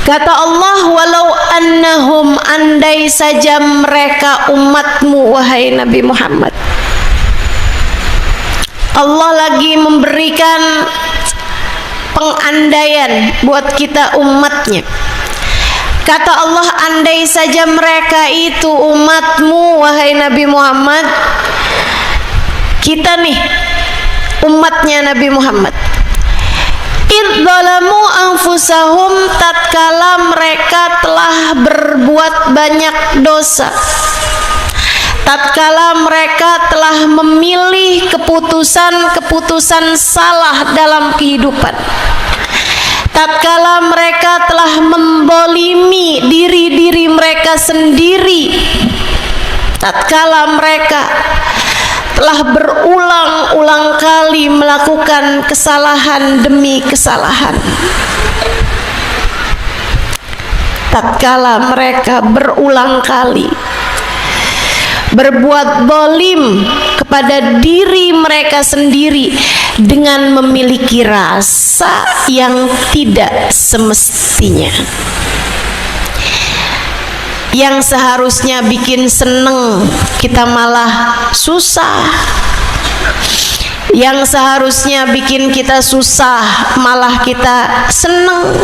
Kata Allah, walau annahum, andai saja mereka umatmu wahai Nabi Muhammad. Allah lagi memberikan pengandaian buat kita umatnya. Kata Allah, andai saja mereka itu umatmu wahai Nabi Muhammad. Kita nih umatnya Nabi Muhammad. Idzalamu anfusahum, tatkala mereka telah berbuat banyak dosa, tatkala mereka telah memilih keputusan-keputusan salah dalam kehidupan, tatkala mereka telah mendolimi diri-diri mereka sendiri, tatkala mereka telah berulang-ulang kali melakukan kesalahan demi kesalahan, tatkala mereka berulang kali berbuat zalim kepada diri mereka sendiri dengan memiliki rasa yang tidak semestinya, yang seharusnya bikin seneng kita malah susah, yang seharusnya bikin kita susah malah kita seneng,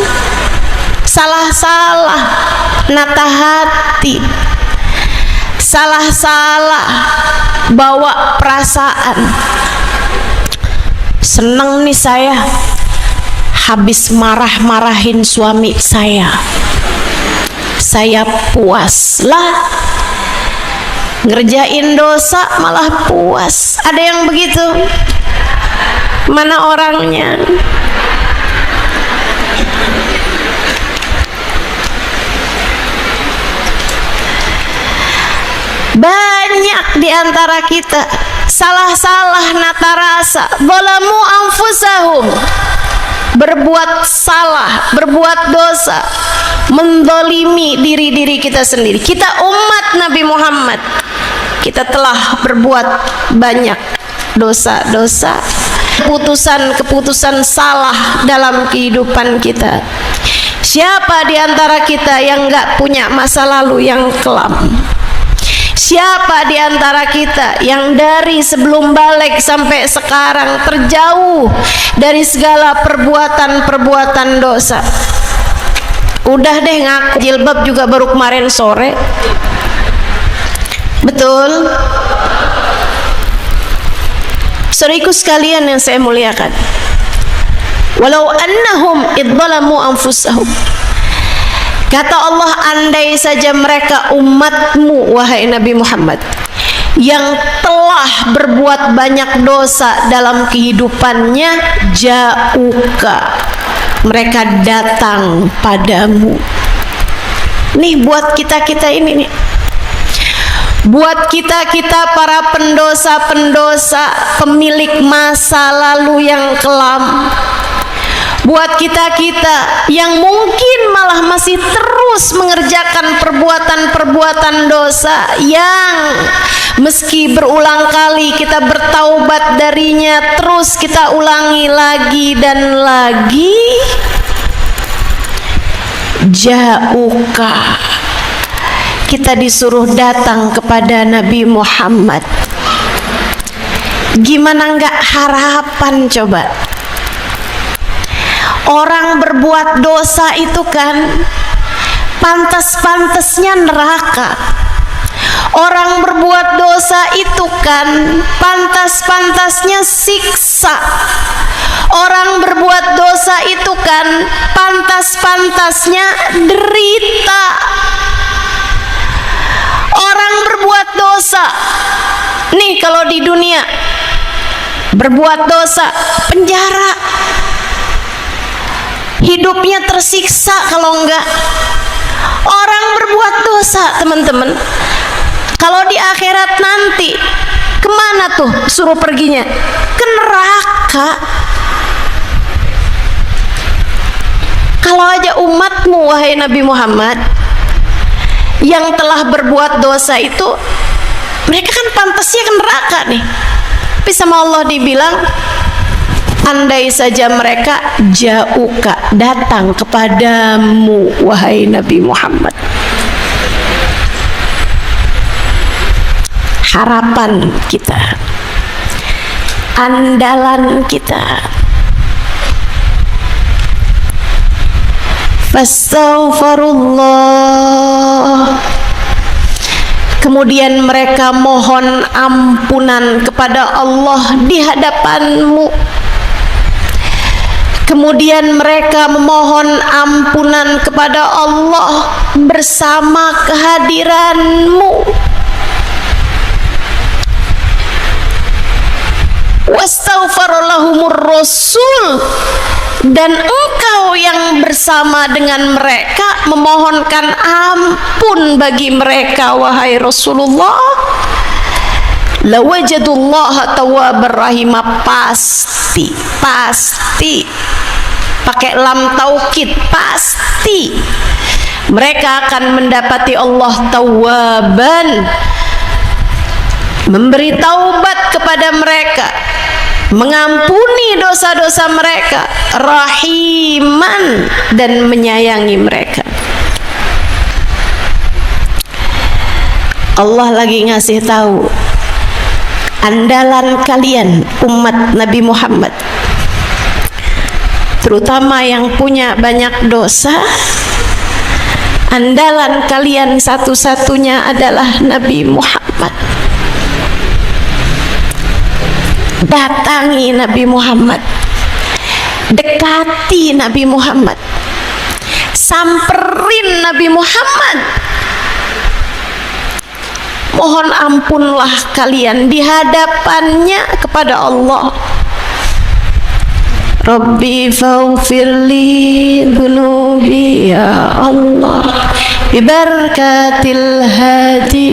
salah-salah nata hati, salah-salah bawa perasaan. Seneng nih saya habis marah-marahin suami saya puas lah, ngerjain dosa malah puas. Ada yang begitu? Mana orangnya? Banyak di antara kita salah-salah nata rasa, zalamu anfusahum, berbuat salah, berbuat dosa, mendolimi diri-diri kita sendiri. Kita umat Nabi Muhammad, kita telah berbuat banyak dosa-dosa, keputusan-keputusan salah dalam kehidupan kita. Siapa di antara kita yang gak punya masa lalu yang kelam? Siapa di antara kita yang dari sebelum balik sampai sekarang terjauh dari segala perbuatan-perbuatan dosa? Udah deh ngaku jilbab juga baru kemarin sore. Betul? Saudariku sekalian yang saya muliakan, walau annahum idzalamu anfusahum, kata Allah, andai saja mereka umatmu wahai Nabi Muhammad yang telah berbuat banyak dosa dalam kehidupannya, ja'uka, mereka datang padamu. Nih buat kita-kita ini nih, buat kita-kita para pendosa-pendosa, pemilik masa lalu yang kelam, buat kita-kita yang mungkin malah masih terus mengerjakan perbuatan-perbuatan dosa yang meski berulang kali kita bertaubat darinya, terus kita ulangi lagi dan lagi. Ja'uka, kita disuruh datang kepada Nabi Muhammad. Gimana enggak harapan coba? Orang berbuat dosa itu kan pantas-pantasnya neraka. Orang berbuat dosa itu kan pantas-pantasnya siksa. Orang berbuat dosa itu kan pantas-pantasnya derita. Orang berbuat dosa nih, kalau di dunia berbuat dosa penjara, hidupnya tersiksa kalau enggak. Orang berbuat dosa, teman-teman, kalau di akhirat nanti kemana tuh suruh perginya? Ke neraka. Kalau aja umatmu wahai Nabi Muhammad yang telah berbuat dosa itu, mereka kan pantasnya ke neraka nih, tapi sama Allah dibilang andai saja mereka ja'uka, datang kepadamu wahai Nabi Muhammad. Harapan kita, andalan kita. Fastaghfirullah. Kemudian mereka mohon ampunan kepada Allah di hadapanmu. Kemudian mereka memohon ampunan kepada Allah bersama kehadiranmu. Wastaghfarallahumur rasul, dan engkau yang bersama dengan mereka memohonkan ampun bagi mereka wahai Rasulullah. Lawajadullaha tawwabar rahimah, pasti pakai lam taukid, pasti mereka akan mendapati Allah tawwaban, memberi taubat kepada mereka, mengampuni dosa-dosa mereka, rahiman, dan menyayangi mereka. Allah lagi ngasih tahu, andalan kalian umat Nabi Muhammad, terutama yang punya banyak dosa, andalan kalian satu-satunya adalah Nabi Muhammad. Datangi Nabi Muhammad, dekati Nabi Muhammad, samperin Nabi Muhammad. Mohon ampunlah kalian di hadapannya kepada Allah. Rabbi faghfirli dhunubi ya Allah bibarakatil hadi.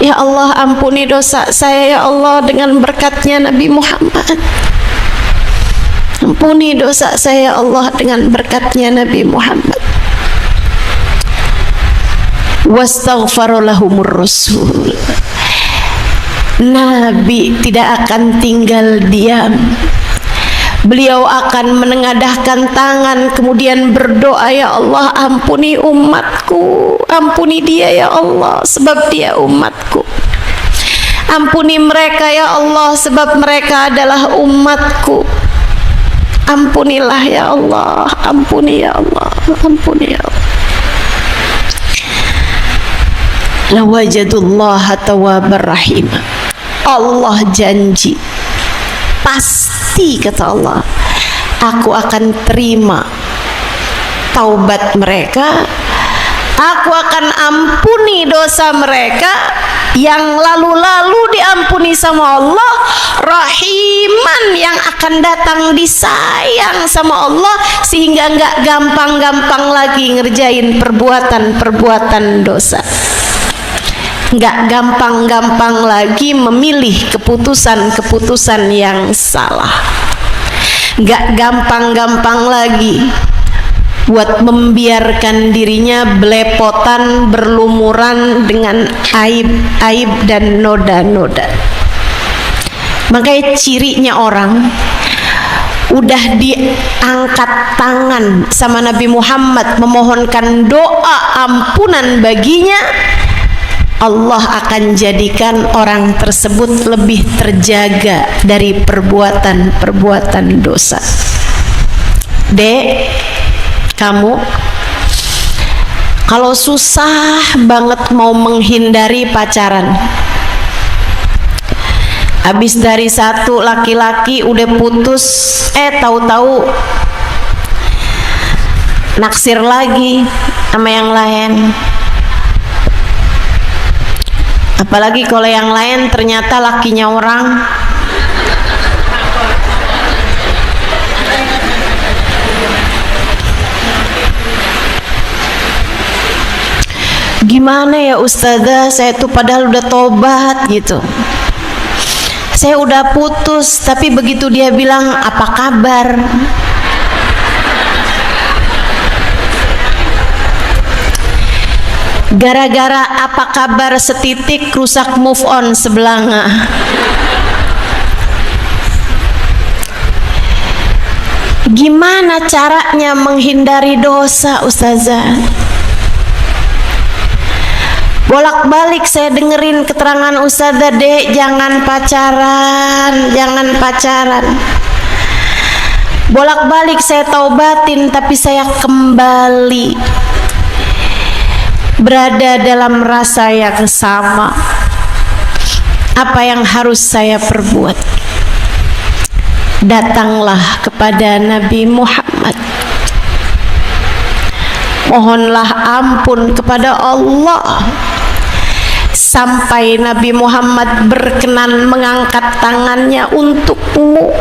Ya Allah, ampuni dosa saya ya Allah dengan berkatnya Nabi Muhammad. Ampuni dosa saya ya Allah dengan berkatnya Nabi Muhammad. Wastaghfarallahumur rasul. Nabi tidak akan tinggal diam. Beliau akan menengadahkan tangan kemudian berdoa, ya Allah ampuni umatku, ampuni dia ya Allah sebab dia umatku. Ampuni mereka ya Allah sebab mereka adalah umatku. Ampunilah ya Allah, ampuni ya Allah, ampuni ya Allah. Lawajadullaha tawwabar rahim. Allah janji, pasti kata Allah, aku akan terima taubat mereka, aku akan ampuni dosa mereka yang lalu-lalu diampuni sama Allah, rahiman, yang akan datang disayang sama Allah, sehingga nggak gampang-gampang lagi ngerjain perbuatan-perbuatan dosa. Nggak gampang-gampang lagi memilih keputusan-keputusan yang salah. Nggak gampang-gampang lagi buat membiarkan dirinya belepotan, berlumuran dengan aib-aib dan noda-noda. Makanya cirinya orang udah diangkat tangan sama Nabi Muhammad memohonkan doa ampunan baginya, Allah akan jadikan orang tersebut lebih terjaga dari perbuatan-perbuatan dosa. Dek, kamu kalau susah banget mau menghindari pacaran, habis dari satu laki-laki udah putus, tahu-tahu naksir lagi sama yang lain. Apalagi kalau yang lain ternyata lakinya orang. Gimana ya ustazah, saya tuh padahal udah tobat gitu, saya udah putus, tapi begitu dia bilang apa kabar, gara-gara apa kabar setitik rusak move on sebelanga. Gimana caranya menghindari dosa, Ustazah? Bolak-balik saya dengerin keterangan Ustazah, Dek, jangan pacaran, jangan pacaran. Bolak-balik saya taubatin, tapi saya kembali berada dalam rasa yang sama. Apa yang harus saya perbuat? Datanglah kepada Nabi Muhammad, mohonlah ampun kepada Allah, sampai Nabi Muhammad berkenan mengangkat tangannya untukmu,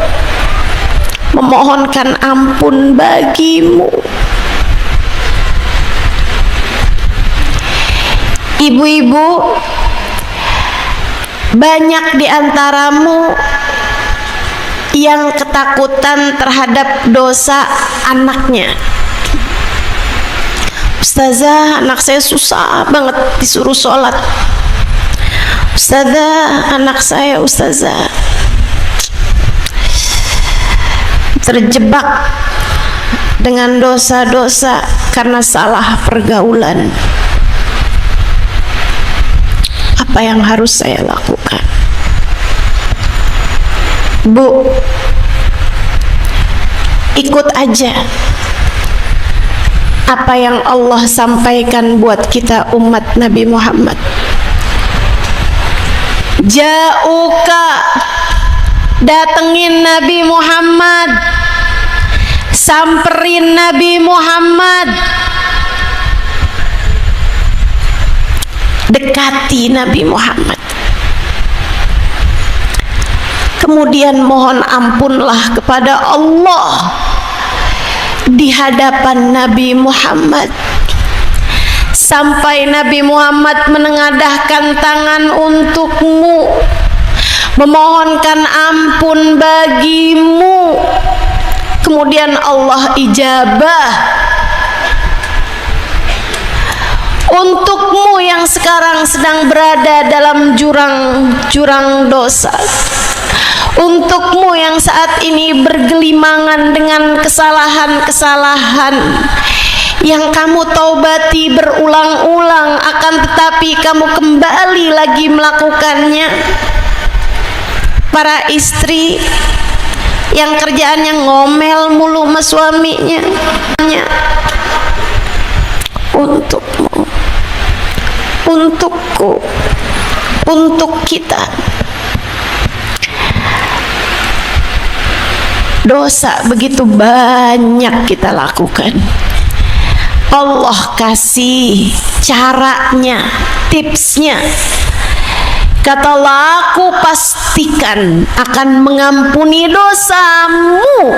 memohonkan ampun bagimu. Ibu-ibu, banyak di antaramu yang ketakutan terhadap dosa anaknya. Ustazah, anak saya susah banget disuruh sholat. Ustazah, anak saya, Ustazah, terjebak dengan dosa-dosa karena salah pergaulan. Apa yang harus saya lakukan? Bu, ikut aja apa yang Allah sampaikan buat kita umat Nabi Muhammad. Ja'uka, datengin Nabi Muhammad, samperin Nabi Muhammad, dekati Nabi Muhammad. Kemudian mohon ampunlah kepada Allah di hadapan Nabi Muhammad, sampai Nabi Muhammad menengadahkan tangan untukmu, memohonkan ampun bagimu. Kemudian Allah ijabah. Untukmu yang sekarang sedang berada dalam jurang dosa, untukmu yang saat ini bergelimangan dengan kesalahan-kesalahan yang kamu taubati berulang-ulang, akan tetapi kamu kembali lagi melakukannya. Para istri yang kerjaannya ngomel mulu sama suaminya, untukmu, untukku, untuk kita. Dosa begitu banyak kita lakukan. Allah kasih caranya, tipsnya. Katalah, aku pastikan akan mengampuni dosamu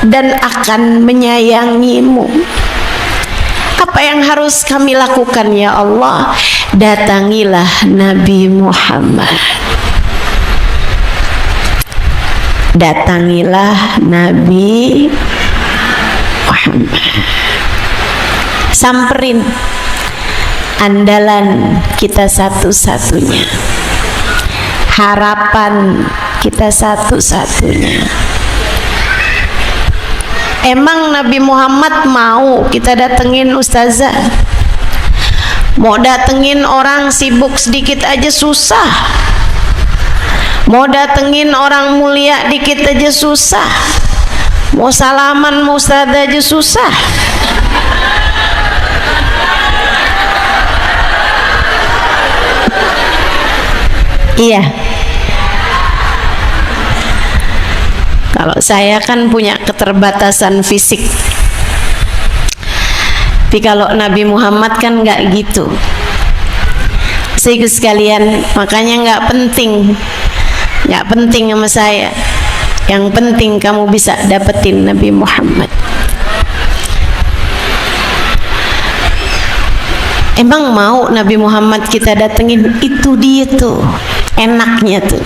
dan akan menyayangimu. Apa yang harus kami lakukan, ya Allah? Datangilah Nabi Muhammad, datangilah Nabi Muhammad, samperin, andalan kita satu-satunya, harapan kita satu-satunya. Emang Nabi Muhammad mau kita datengin, Ustazah? Mau datengin orang sibuk sedikit aja susah. Mau datengin orang mulia dikit aja susah. Mau salaman mau Ustazah aja susah. Iya. Kalau saya kan punya keterbatasan fisik, tapi kalau Nabi Muhammad kan nggak gitu. Sehingga sekalian, makanya nggak penting sama saya. Yang penting kamu bisa dapetin Nabi Muhammad. Emang mau Nabi Muhammad kita datengin? Itu dia tuh enaknya tuh.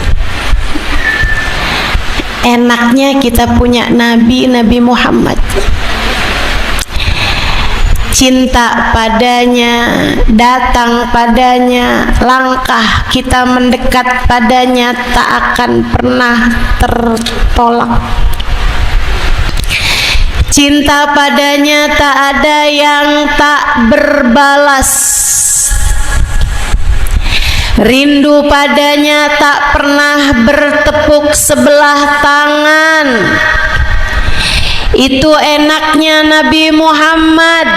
Enaknya kita punya Nabi Muhammad. Cinta padanya, datang padanya, langkah kita mendekat padanya tak akan pernah tertolak. Cinta padanya tak ada yang tak berbalas. Rindu padanya tak pernah bertepuk sebelah tangan. Itu enaknya Nabi Muhammad.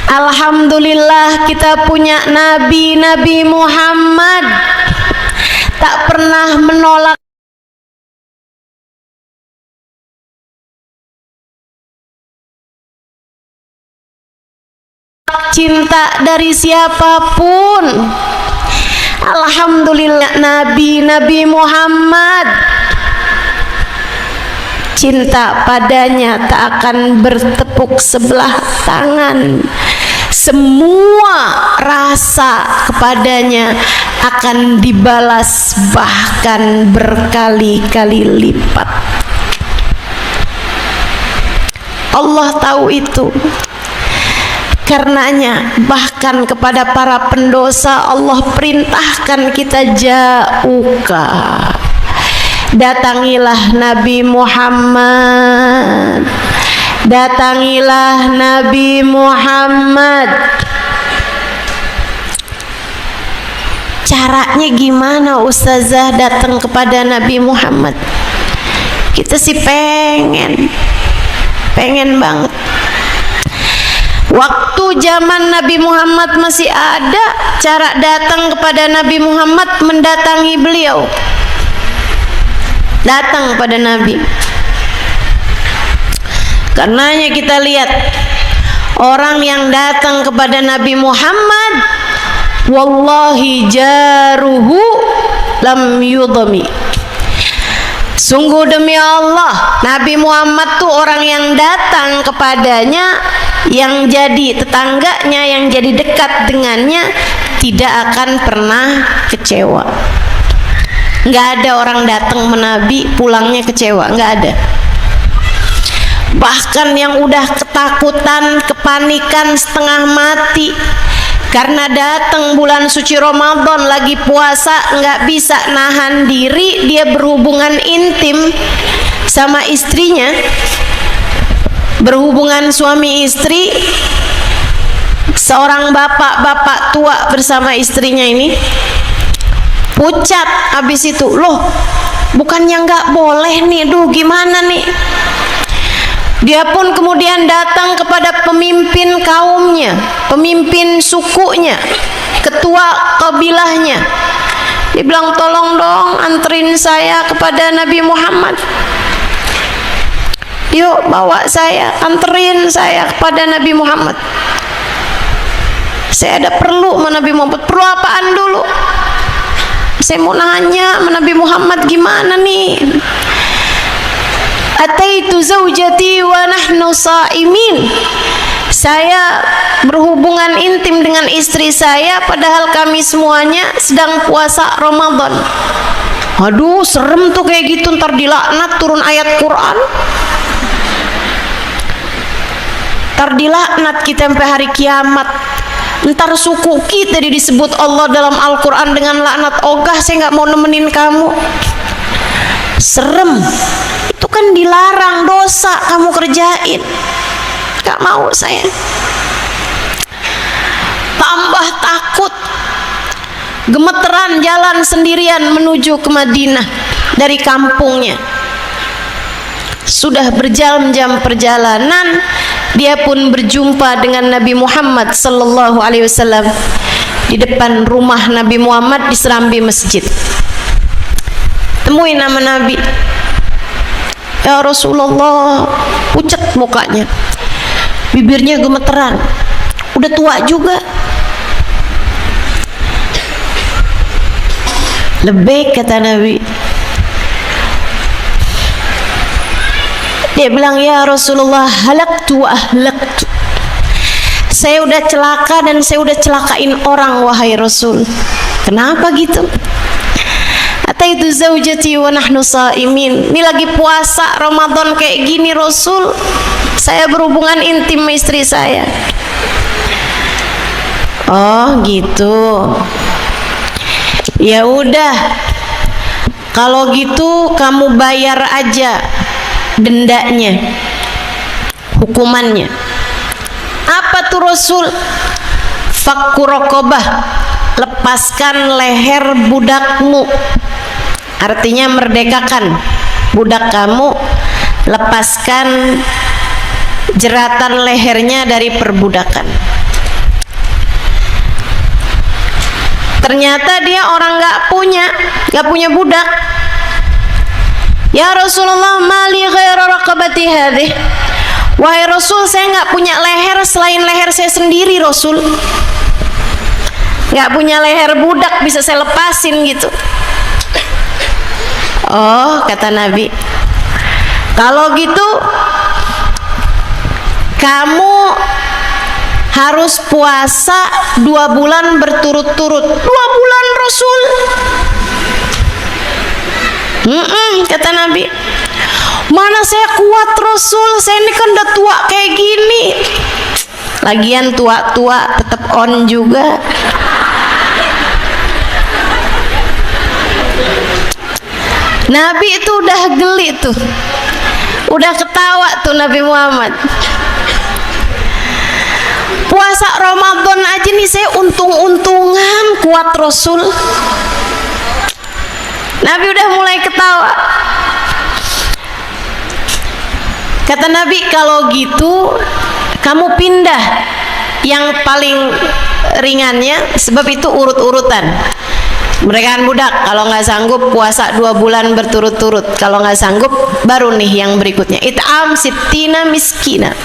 Alhamdulillah kita punya Nabi Muhammad. Tak pernah menolak cinta dari siapapun. Alhamdulillah Nabi Muhammad, cinta padanya tak akan bertepuk sebelah tangan. Semua rasa kepadanya akan dibalas bahkan berkali-kali lipat. Allah tahu itu. Karenanya bahkan kepada para pendosa Allah perintahkan kita ja'uka, datangilah Nabi Muhammad, datangilah Nabi Muhammad. Caranya gimana Ustazah datang kepada Nabi Muhammad? Kita sih pengen banget. Waktu zaman Nabi Muhammad masih ada, cara datang kepada Nabi Muhammad mendatangi beliau. Datang pada Nabi. Karenanya kita lihat orang yang datang kepada Nabi Muhammad, wallahi jaruhu lam yudhami. Sungguh demi Allah, Nabi Muhammad tuh orang yang datang kepadanya, yang jadi tetangganya, yang jadi dekat dengannya, tidak akan pernah kecewa. Nggak ada orang datang menabi pulangnya kecewa, nggak ada. Bahkan yang udah ketakutan, kepanikan, setengah mati karena datang bulan suci Ramadan lagi puasa, nggak bisa nahan diri, dia berhubungan intim sama istrinya, berhubungan suami istri. Seorang bapak tua bersama istrinya ini pucat. Habis itu, loh bukannya nggak boleh nih, duh gimana nih. Dia pun kemudian datang kepada pemimpin kaumnya, pemimpin sukunya, ketua kabilahnya. Dia bilang, tolong dong anterin saya kepada Nabi Muhammad. Yuk bawa saya, anterin saya kepada Nabi Muhammad. Saya ada perlu sama Nabi Muhammad. Perlu apaan dulu? Saya mau nanya sama Nabi Muhammad gimana nih. Ataitu zaujati wa nahnu shaimin. Saya berhubungan intim dengan istri saya padahal kami semuanya sedang puasa Ramadan. Aduh serem tuh kayak gitu, ntar dilaknat, turun ayat Quran. Ntar dilaknat kita sampai hari kiamat. Ntar suku kita disebut Allah dalam Al-Quran dengan laknat. Ogah, saya nggak mau nemenin kamu. Serem. Itu kan dilarang, dosa kamu kerjain. Gak mau saya. Tambah takut, gemeteran jalan sendirian menuju ke Madinah dari kampungnya. Sudah berjam-jam perjalanan, dia pun berjumpa dengan Nabi Muhammad sallallahu alaihi wasallam di depan rumah Nabi Muhammad di serambi masjid. Temuin nama Nabi. Ya Rasulullah, pucat mukanya, bibirnya gemeteran, udah tua juga. Lebih kata Nabi. Dia bilang, ya Rasulullah, halaktu wa ahlaktu. Saya udah celaka dan saya udah celakain orang, wahai Rasul. Kenapa gitu? Ataitu zaujati wa nahnu shaimin. Ini lagi puasa Ramadan kayak gini Rasul, saya berhubungan intim sama istri saya. Oh gitu. Ya udah, kalau gitu kamu bayar aja dendanya. hukumannya. Apa tuh Rasul? Fakku raqabah, lepaskan leher budakmu. Artinya merdekakan budak kamu, lepaskan jeratan lehernya dari perbudakan. Ternyata dia orang nggak punya budak. Ya Rasulullah, mali ghairu raqabati hadhihi. Wahai Rasul, saya nggak punya leher selain leher saya sendiri, Rasul. Nggak punya leher budak bisa saya lepasin gitu. Oh, kata Nabi, kalau gitu kamu harus puasa 2 bulan berturut-turut. 2 bulan Rasul. Kata Nabi, mana saya kuat Rasul, saya ini kan udah tua kayak gini. Lagian tua-tua tetap on juga. Nabi itu udah geli tuh, udah ketawa tuh Nabi Muhammad. Puasa Ramadan aja nih saya untung-untungan kuat Rasul. Nabi udah mulai ketawa. Kata Nabi, kalau gitu kamu pindah yang paling ringannya, sebab itu urut-urutan. Mereka budak, kalau nggak sanggup puasa 2 bulan berturut-turut, kalau nggak sanggup baru nih yang berikutnya, it'am sittina miskina.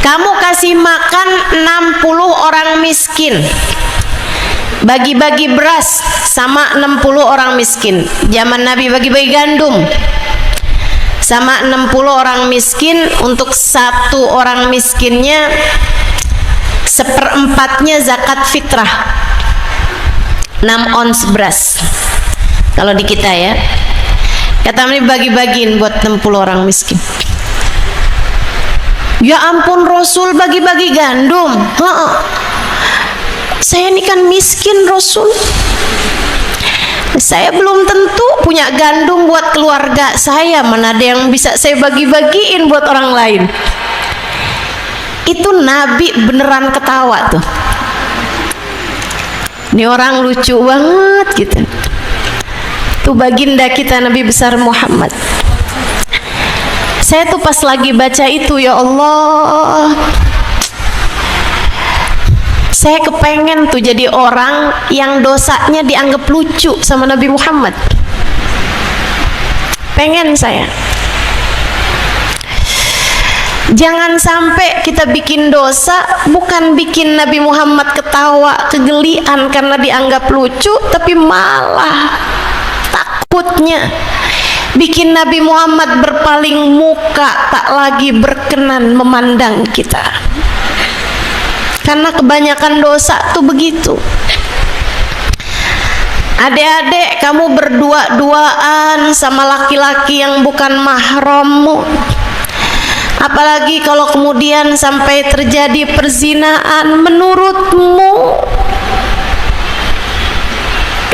Kamu kasih makan 60 orang miskin, bagi-bagi beras sama 60 orang miskin. Zaman Nabi bagi-bagi gandum sama 60 orang miskin. Untuk 1 orang miskinnya 1/4-nya zakat fitrah, 6 ons beras kalau di kita ya. Kata Nabi, bagi-bagiin buat 60 orang miskin. Ya ampun Rasul, bagi-bagi gandum? Saya ini kan miskin Rasul, saya belum tentu punya gandum buat keluarga saya, mana ada yang bisa saya bagi-bagiin buat orang lain. Itu Nabi beneran ketawa tuh. Ini orang lucu banget gitu. Tuh baginda kita Nabi besar Muhammad. Saya tuh pas lagi baca itu, ya Allah, saya kepengen tuh jadi orang yang dosanya dianggap lucu sama Nabi Muhammad. Pengen saya. Jangan sampai kita bikin dosa bukan bikin Nabi Muhammad ketawa, kegelian karena dianggap lucu, tapi malah takutnya bikin Nabi Muhammad berpaling muka, tak lagi berkenan memandang kita. Karena kebanyakan dosa tuh begitu. Adik-adik, kamu berdua-duaan sama laki-laki yang bukan mahrammu, apalagi kalau kemudian sampai terjadi perzinaan, menurutmu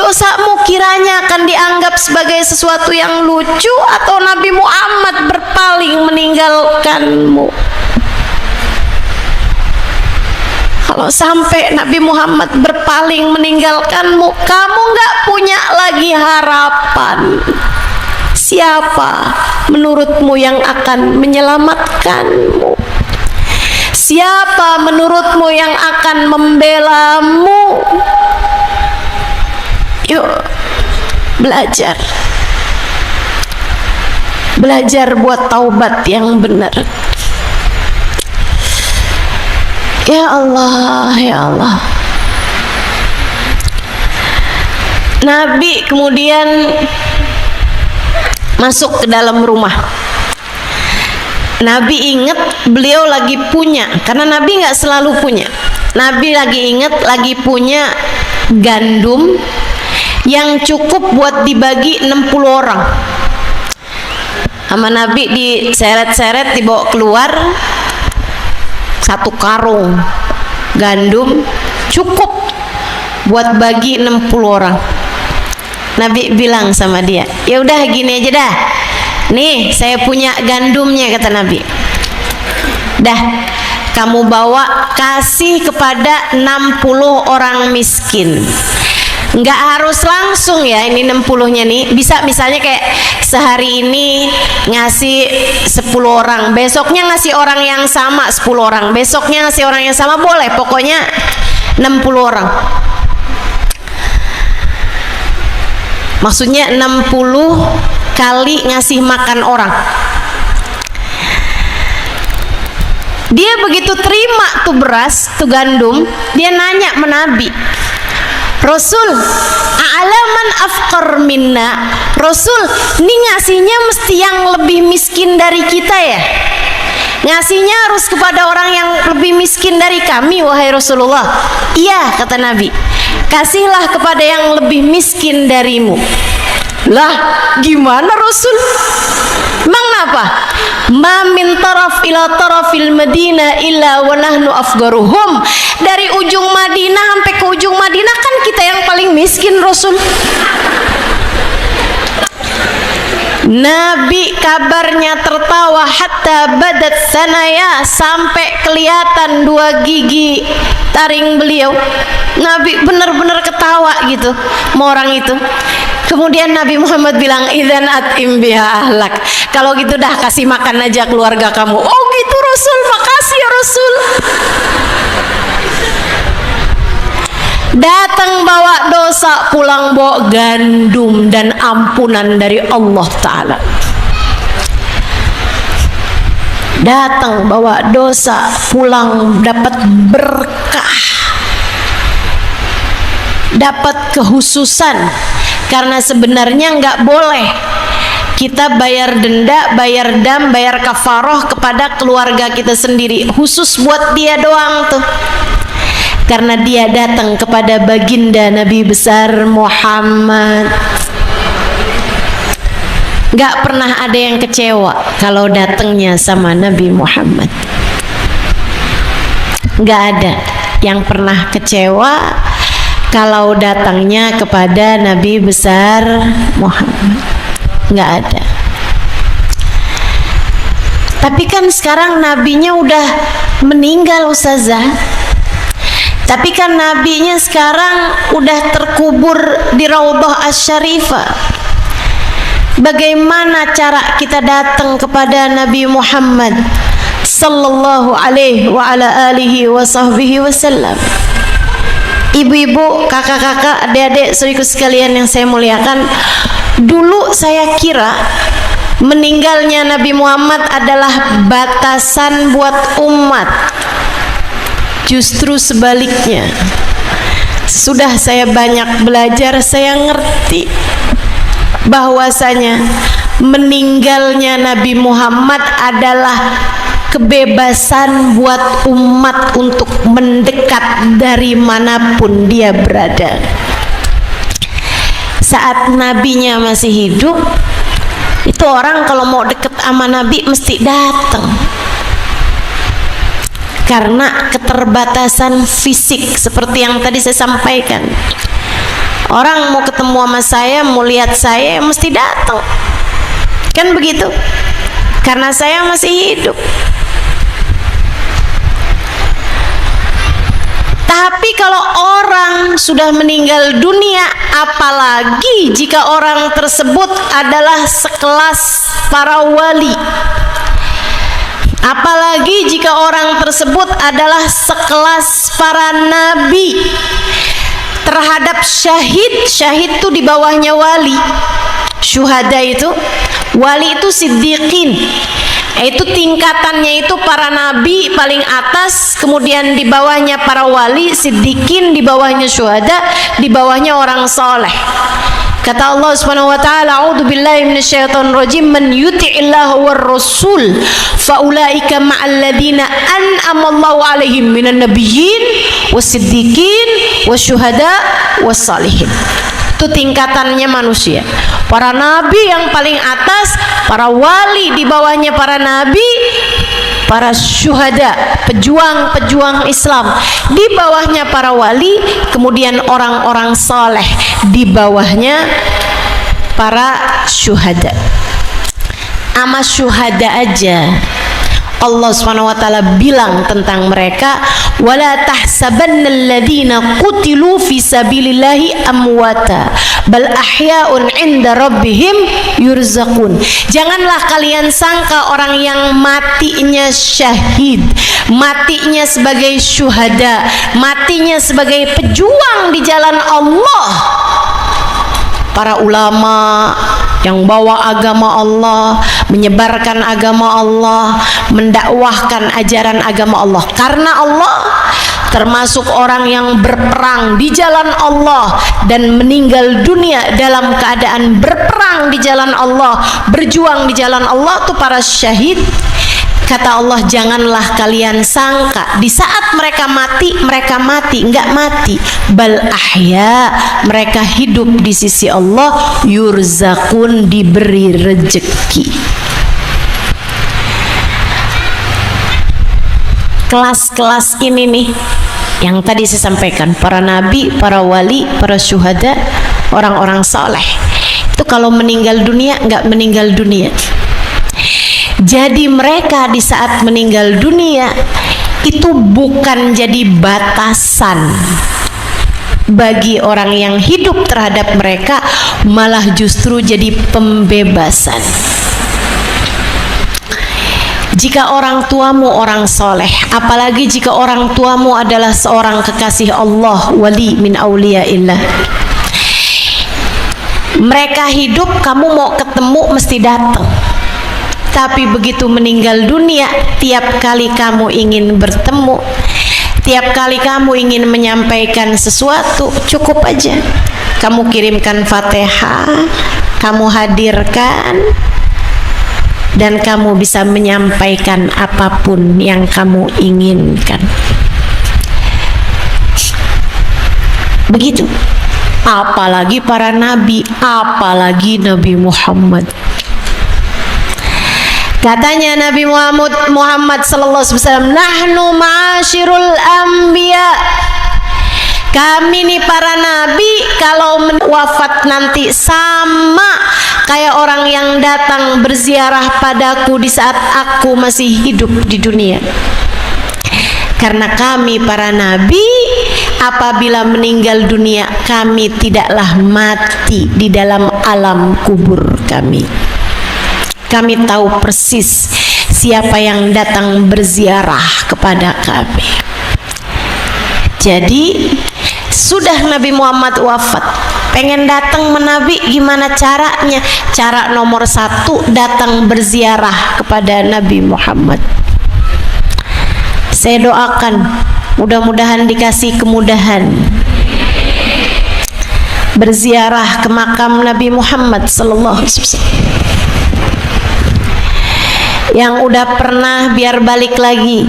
dosamu kiranya akan dianggap sebagai sesuatu yang lucu, atau Nabi Muhammad berpaling meninggalkanmu? Kalau sampai Nabi Muhammad berpaling meninggalkanmu, kamu nggak punya lagi harapan. Siapa menurutmu yang akan menyelamatkanmu? Siapa menurutmu yang akan membelamu? Yuk belajar, belajar buat taubat yang benar. Ya Allah, ya Allah. Nabi kemudian masuk ke dalam rumah. Nabi ingat beliau lagi punya, karena Nabi nggak selalu punya. Nabi lagi ingat lagi punya gandum yang cukup buat dibagi 60 orang. Sama Nabi diseret-seret, dibawa keluar 1 karung gandum cukup buat bagi 60 orang. Nabi bilang sama dia, ya udah gini aja dah, nih saya punya gandumnya, kata Nabi. Dah, kamu bawa kasih kepada 60 orang miskin. Nggak harus langsung ya, ini 60-nya nih. Bisa misalnya kayak sehari ini ngasih 10 orang, besoknya ngasih orang yang sama 10 orang, besoknya ngasih orang yang sama, boleh, pokoknya 60 orang. Maksudnya 60 kali ngasih makan orang. Dia begitu terima tuh beras, tuh gandum, dia nanya sama Nabi, Rasul, a'laman afqar minna. Rasul, ini ngasihnya mesti yang lebih miskin dari kita ya? Ngasihnya harus kepada orang yang lebih miskin dari kami, wahai Rasulullah. Iya, kata Nabi, kasihlah kepada yang lebih miskin darimu. Lah, gimana Rasul? Emang apa? Ma min taraf ila tarafil Madinah illa wa nahnu afgaruhum. Dari ujung Madinah sampai ke ujung Madinah kan kita yang paling miskin, Rasul. Nabi kabarnya tertawa hatta badat sanaya, sampai kelihatan 2 gigi taring beliau. Nabi benar-benar ketawa gitu sama orang itu. Kemudian Nabi Muhammad bilang, idzan at'im biha ahlak. Kalau gitu dah kasih makan aja keluarga kamu. Oh gitu Rasul, makasih ya Rasul. Datang bawa dosa, pulang bawa gandum dan ampunan dari Allah Ta'ala. Datang bawa dosa, pulang dapat berkah, dapat kehususan. Karena sebenarnya nggak boleh kita bayar denda, bayar dam, bayar kafaroh kepada keluarga kita sendiri, khusus buat dia doang tuh. Karena dia datang kepada baginda Nabi besar Muhammad. Nggak pernah ada yang kecewa kalau datangnya sama Nabi Muhammad. Nggak ada yang pernah kecewa kalau datangnya kepada Nabi besar Muhammad. Nggak ada. Tapi kan sekarang nabinya udah meninggal, Ustazah. Tapi kan nabinya sekarang udah terkubur di Raudhah Asy-Syarifah. Bagaimana cara kita datang kepada Nabi Muhammad sallallahu alaihi wa ala alihi wa sahbihi wasallam? Ibu-ibu, kakak-kakak, adik-adik, saudaraku sekalian yang saya muliakan, dulu saya kira meninggalnya Nabi Muhammad adalah batasan buat umat. Justru sebaliknya. Sudah saya banyak belajar, saya ngerti bahwasanya meninggalnya Nabi Muhammad adalah kebebasan buat umat untuk mendekat dari manapun dia berada. Saat nabinya masih hidup, itu orang kalau mau deket sama Nabi mesti datang. Karena keterbatasan fisik seperti yang tadi saya sampaikan. Orang mau ketemu sama saya, mau lihat saya, mesti datang. Kan begitu? Karena saya masih hidup. Tapi kalau orang sudah meninggal dunia, apalagi jika orang tersebut adalah sekelas para wali, apalagi jika orang tersebut adalah sekelas para nabi, terhadap syahid. Syahid itu di bawahnya wali. Syuhada itu, wali itu siddiqin. Itu tingkatannya itu para nabi paling atas, kemudian di bawahnya para wali, siddiqin, di bawahnya syuhada, di bawahnya orang soleh. Kata Allah Subhanahu wa taala, "A'udzu billahi minasyaitonir rajim, man yuti'illaha war rasul fa ulaika ma'al ladzina an'ama Allahu 'alaihim minan nabiyyin wasiddiqin wasyuhada wassalihin." Itu tingkatannya manusia. Para nabi yang paling atas, para wali di bawahnya para nabi, para syuhada, pejuang-pejuang Islam di bawahnya para wali, kemudian orang-orang soleh di bawahnya para syuhada. Ama syuhada aja Allah Subhanahu wa taala bilang tentang mereka, wala tahsabannal ladzina qutilu fi sabilillahi amwata bal ahya'un 'inda rabbihim yurzaqun. Janganlah kalian sangka orang yang matinya syahid, matinya sebagai syuhada, matinya sebagai pejuang di jalan Allah. Para ulama yang bawa agama Allah, menyebarkan agama Allah, mendakwahkan ajaran agama Allah karena Allah, termasuk orang yang berperang di jalan Allah dan meninggal dunia dalam keadaan berperang di jalan Allah, berjuang di jalan Allah, itu para syahid. Kata Allah, janganlah kalian sangka di saat mereka mati, enggak mati, bal ahya, mereka hidup di sisi Allah, yurzakun, diberi rezeki. Kelas-kelas ini nih yang tadi saya sampaikan, para nabi, para wali, para syuhada, orang-orang saleh, itu kalau meninggal dunia enggak meninggal dunia. Jadi mereka di saat meninggal dunia itu bukan jadi batasan bagi orang yang hidup terhadap mereka, malah justru jadi pembebasan. Jika orang tuamu orang soleh, apalagi jika orang tuamu adalah seorang kekasih Allah, wali min auliyaillah, mereka hidup, kamu mau ketemu mesti datang. Tapi begitu meninggal dunia, tiap kali kamu ingin bertemu, tiap kali kamu ingin menyampaikan sesuatu, cukup aja kamu kirimkan Fatihah, kamu hadirkan, dan kamu bisa menyampaikan apapun yang kamu inginkan. Begitu. Apalagi para nabi, apalagi Nabi Muhammad. Katanya Nabi Muhammad sallallahu alaihi wasallam, nahnu ma'asyirul anbiya, kami nih para nabi kalau wafat nanti sama kayak orang yang datang berziarah padaku di saat aku masih hidup di dunia. Karena kami para nabi apabila meninggal dunia, kami tidaklah mati di dalam alam kubur kami. Kami tahu persis siapa yang datang berziarah kepada kami. Jadi sudah Nabi Muhammad wafat, pengen datang menabi, gimana caranya? Cara nomor 1, datang berziarah kepada Nabi Muhammad. Saya doakan mudah-mudahan dikasih kemudahan berziarah ke makam Nabi Muhammad sallallahu alaihi wasallam. Yang udah pernah biar balik lagi,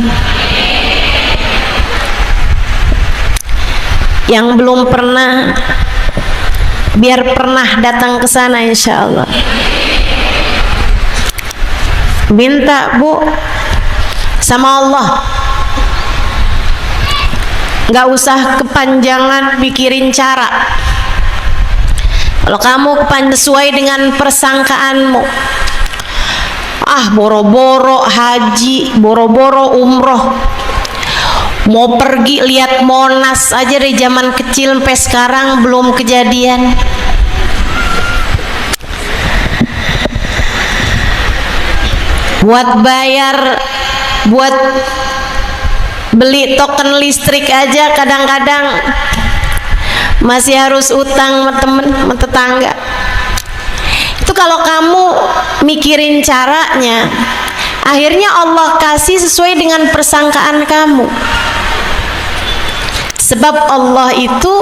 yang belum pernah biar pernah datang ke sana insya Allah. Minta Bu sama Allah, nggak usah kepanjangan mikirin cara. Kalau kamu sesuai dengan persangkaanmu, boro-boro haji, boro-boro umroh, mau pergi lihat Monas aja dari zaman kecil sampai sekarang belum kejadian. Buat bayar, buat beli token listrik aja kadang-kadang masih harus utang sama temen, sama tetangga. Itu kalau kamu mikirin caranya, akhirnya Allah kasih sesuai dengan persangkaan kamu. Sebab Allah itu,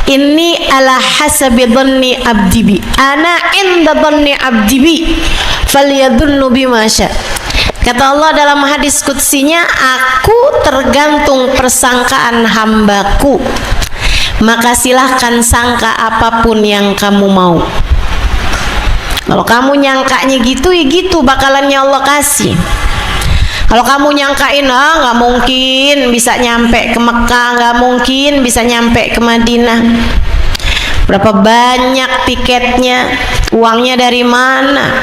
inni ala hasabi dhanni abdi bi, ana inda dhanni abdi bi falyadhunnu bima sya. Kata Allah dalam hadis qudsinya, aku tergantung persangkaan hambaku, maka silahkan sangka apapun yang kamu mau. Kalau kamu nyangkanya gitu, ya gitu bakalannya Allah kasih. Kalau kamu nyangkain, nggak mungkin bisa nyampe ke Mekah, nggak mungkin bisa nyampe ke Madinah, berapa banyak tiketnya, uangnya dari mana?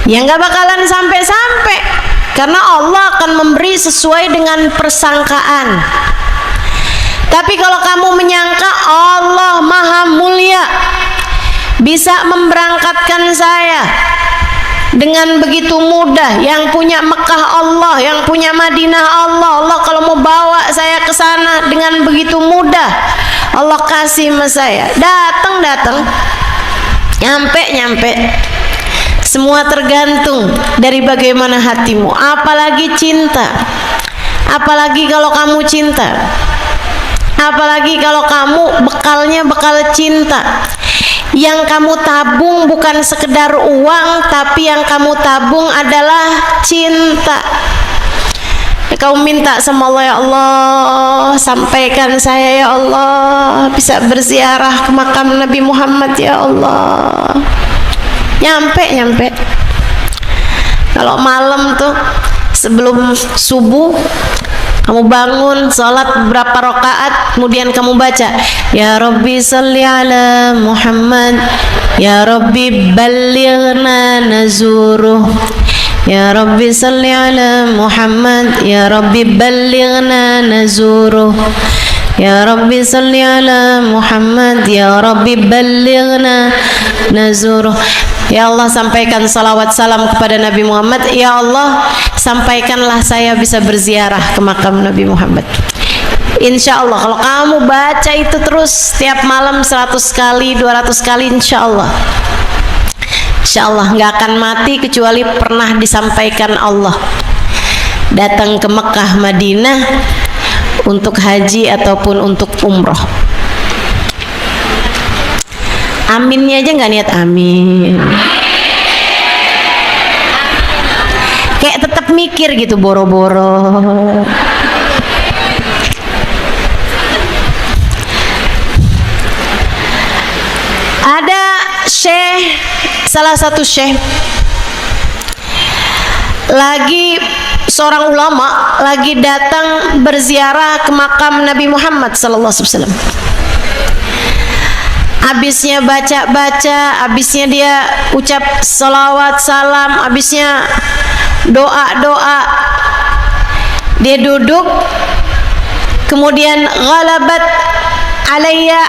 Ya nggak bakalan sampai-sampai, karena Allah akan memberi sesuai dengan persangkaan. Tapi kalau kamu menyangka Allah maha mulia, bisa memberangkatkan saya dengan begitu mudah, yang punya Mekah Allah, yang punya Madinah Allah, Allah kalau mau bawa saya ke sana dengan begitu mudah, Allah kasih sama saya, datang, nyampe. Semua tergantung dari bagaimana hatimu. Apalagi cinta, apalagi kalau kamu cinta, apalagi kalau kamu bekalnya bekal cinta. Yang kamu tabung bukan sekedar uang, tapi yang kamu tabung adalah cinta. Kau minta sama Allah, ya Allah, sampaikan saya ya Allah bisa berziarah ke makam Nabi Muhammad ya Allah. Nyampe. Kalau malam tuh sebelum subuh kamu bangun, sholat berapa rakaat, kemudian kamu baca, Ya Rabbi salli ala Muhammad, Ya Rabbi ballighna nazuruh, Ya Rabbi salli ala Muhammad, Ya Rabbi ballighna nazuruh, Ya Rabbi salli ala Muhammad, Ya Rabbi ballighna nazuruh. Ya Allah, sampaikan salawat salam kepada Nabi Muhammad. Ya Allah, sampaikanlah saya bisa berziarah ke makam Nabi Muhammad. Insya Allah kalau kamu baca itu terus setiap malam 100 kali, 200 kali, insya Allah nggak akan mati kecuali pernah disampaikan Allah datang ke Mekah Madinah untuk haji ataupun untuk umroh. Aminnya aja nggak niat amin, kayak tetap mikir gitu, boro-boro. Ada syekh, salah satu syekh lagi, seorang ulama lagi datang berziarah ke makam Nabi Muhammad sallallahu alaihi wasallam. Habisnya baca, habisnya dia ucap salawat salam, habisnya doa, dia duduk, kemudian ghalabat alayya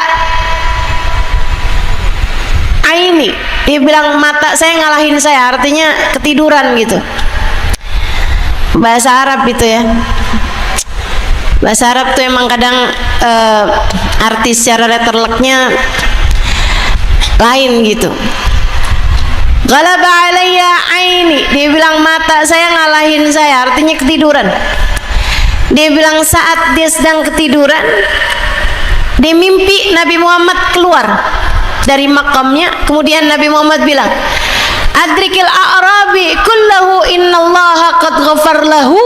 aini, dia bilang mata saya ngalahin saya, artinya ketiduran gitu. Bahasa Arab itu ya, bahasa Arab tuh emang kadang artis secara letterleknya lain gitu. Ghalaba alayya aini, dia bilang mata saya ngalahin saya, artinya ketiduran. Dia bilang saat dia sedang ketiduran, dia mimpi Nabi Muhammad keluar dari makamnya. Kemudian Nabi Muhammad bilang, adrikil a'rabi kullahu innallaha qad ghafar lahu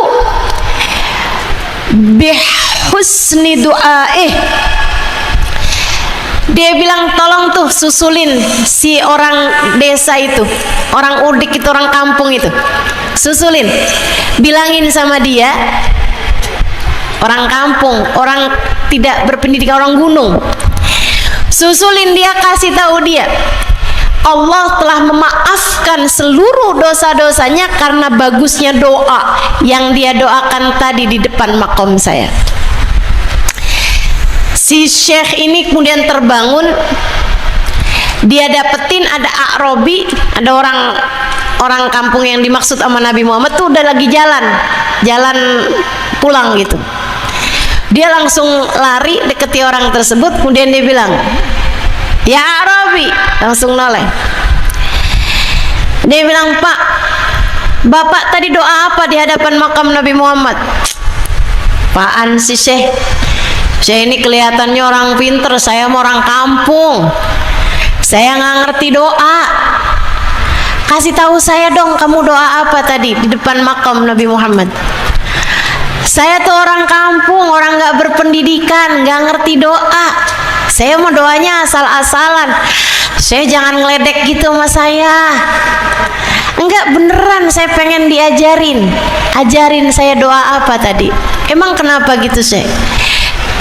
bihusni du'aih. Dia bilang tolong tuh susulin si orang desa itu, orang udik itu, orang kampung itu, susulin, bilangin sama dia, orang kampung, orang tidak berpendidikan, orang gunung, susulin dia, kasih tahu dia Allah telah memaafkan seluruh dosa-dosanya karena bagusnya doa yang dia doakan tadi di depan makom saya. Si syekh ini kemudian terbangun, dia dapetin ada A'robi, ada orang kampung yang dimaksud sama Nabi Muhammad tuh udah lagi jalan pulang gitu. Dia langsung lari deketi orang tersebut, kemudian dia bilang, ya A'robi, langsung noleh. Dia bilang, Pak, Bapak tadi doa apa di hadapan makam Nabi Muhammad? Apaan sih syekh? Saya ini kelihatannya orang pinter, saya mau orang kampung, saya nggak ngerti doa. Kasih tahu saya dong, kamu doa apa tadi di depan makam Nabi Muhammad? Saya tuh orang kampung, orang nggak berpendidikan, nggak ngerti doa. Saya mau doanya asal-asalan. Saya jangan ngeledek gitu sama saya. Enggak, beneran saya pengen diajarin. Ajarin saya doa apa tadi. Emang kenapa gitu saya?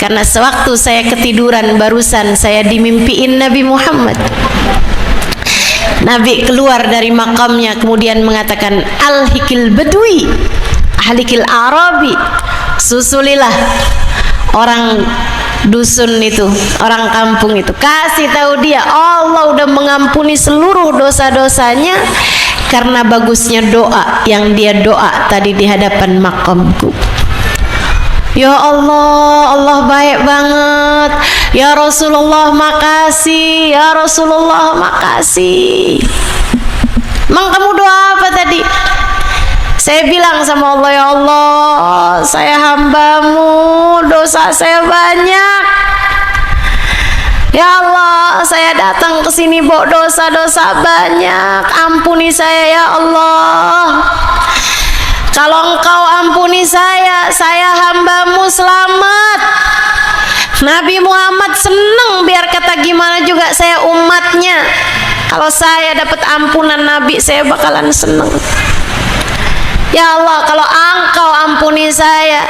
Karena sewaktu saya ketiduran barusan saya dimimpiin Nabi Muhammad. Nabi keluar dari makamnya kemudian mengatakan, alhikil badui ahlikil arabi, susulilah orang dusun itu, orang kampung itu, kasih tahu dia Allah udah mengampuni seluruh dosa-dosanya karena bagusnya doa yang dia doa tadi di hadapan makamku. Ya Allah, Allah baik banget. Ya Rasulullah makasih, ya Rasulullah makasih. Emang kamu doa apa tadi? Saya bilang sama Allah, ya Allah, saya hambamu, dosa saya banyak. Ya Allah, saya datang ke sini bawa dosa-dosa banyak. Ampuni saya ya Allah. Kalau Engkau ampuni saya hambamu selamat. Nabi Muhammad senang, biar kata gimana juga saya umatnya. Kalau saya dapat ampunan Nabi, saya bakalan senang. Ya Allah, kalau Engkau ampuni saya,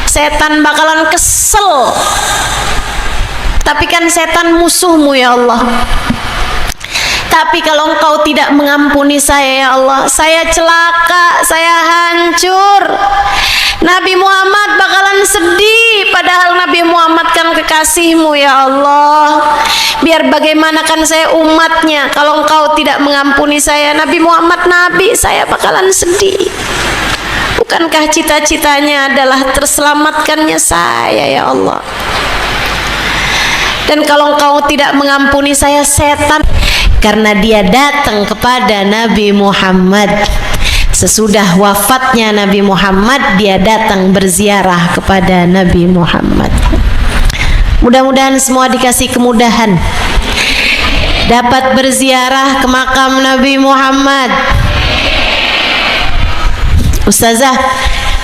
setan bakalan kesel. Tapi kan setan musuhmu ya Allah. Tapi kalau Engkau tidak mengampuni saya ya Allah, saya celaka, saya hancur. Nabi Muhammad bakalan sedih, padahal Nabi Muhammad kan kekasihmu ya Allah. Biar bagaimana kan saya umatnya, kalau Engkau tidak mengampuni saya, Nabi Muhammad Nabi, saya bakalan sedih. Bukankah cita-citanya adalah terselamatkannya saya ya Allah? Dan kalau Engkau tidak mengampuni saya, setan, karena dia datang kepada Nabi Muhammad sesudah wafatnya Nabi Muhammad, dia datang berziarah kepada Nabi Muhammad. Mudah-mudahan semua dikasih kemudahan dapat berziarah ke makam Nabi Muhammad. Ustazah,